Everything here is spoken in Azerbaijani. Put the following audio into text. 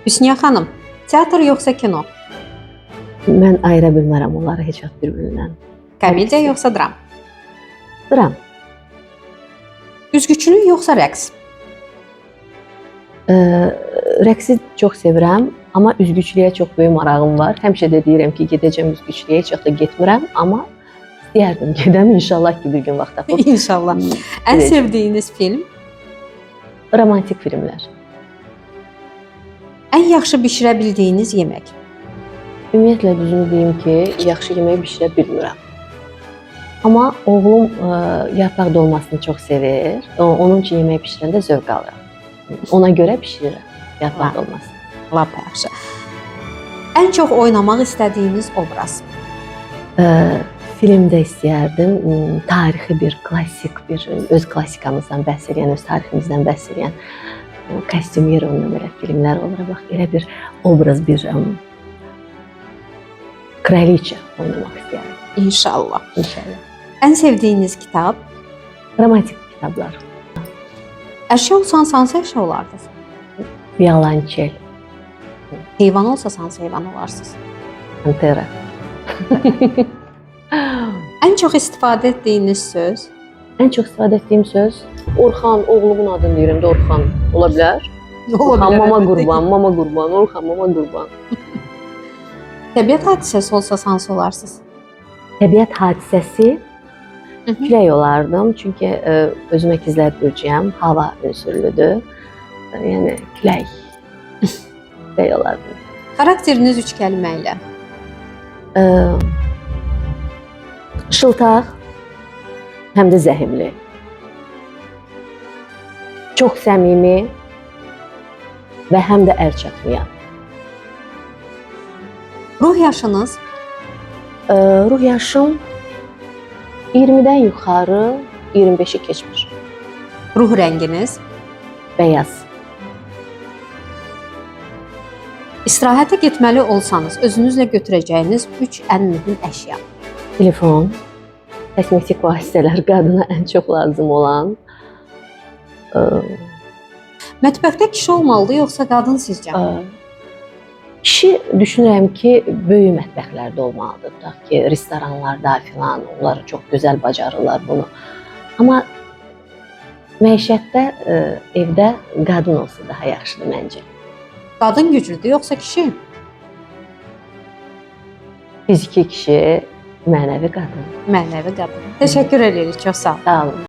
Hüsniyə xanım, teatr yoxsa kino? Mən ayıra bilmərəm onları heç vaxt bir-birindən. Komediya yoxsa dram? Dram. Üzgüçülük yoxsa rəqs? Rəqsi çox sevirəm, amma üzgüçlüyə çox böyük marağım var. Həmişə də deyirəm ki, gedəcəm üzgüçlüyə, heç vaxt da getmirəm, amma istəyərdim gedəm, inşallah ki, bir gün vaxt tapıb. İnşallah. Ən sevdiyiniz film? Romantik filmlər. Ən yaxşı bişirə bildiyiniz yemək? Ümumiyyətlə düzünü deyim ki, yaxşı yemək bişirə bilmirəm. Amma oğlum yarpaq dolmasını çox sevir. Onun üçün yemək bişirəndə zövq alıram. Ona görə bişirirəm yarpaq dolmasını. Lap yaxşı. Ən çox oynamaq istədiyiniz obraz? Filmdə istəyərdim, tarixi bir, klassik bir, öz klassikamızdan bəhs edən, öz tariximizdən bəhs edən kostyumer onunla belə filmlər olur. Bax, elə bir obraz, bir kraliçə oynamaq istəyərdim. İnşallah. İnşallah. Ən sevdiyiniz kitab? Romantik kitablar. Əşya olsanız hansı əşya olardınız? Violonçel, Heyvan olsa hansı heyvan olarsınız? pantera. Ən çox istifadə etdiyiniz söz? Ən çox istifadə etdiyim söz Orxan, oğlumun adını deyirəm də Orxan. Ola bilər? Orxan, mama qurban, mama qurban, Orxan, mama qurban. Təbiət hadisəsi olsa hansı olarsınız? Təbiət hadisəsi külək olardım. Çünki özüm əkizlər bürcüyəm, hava ünsürlüdür. Yəni külək olardım. Xarakteriniz 3 kəlmə ilə? Şıltaq, həm də zəhimli. Çox səmimi və həm də əl çatmayan. Ruh yaşınız? Ruh yaşım 20-dən yuxarı 25-i keçmir. Ruh rənginiz? Bəyaz. İstirahətə getməli olsanız, özünüzlə götürəcəyiniz 3 ən mühüm əşya. Telefon, kosmetik vasitələr, qadına ən çox lazım olan. Mətbəxdə kişi olmalıdır, yoxsa qadın sizcə? Kişi düşünürəm ki, böyük mətbəxlərdə olmalıdır. Tutaq ki, restoranlarda filan, onlar çox gözəl bacarırlar bunu. Amma məişətdə, evdə qadın olsa daha yaxşıdır məncə. Qadın güclüdür, yoxsa kişi? Fiziki kişi, mənəvi qadın. Mənəvi qadın. Təşəkkür edirik, çox sağ olun. Sağ olun.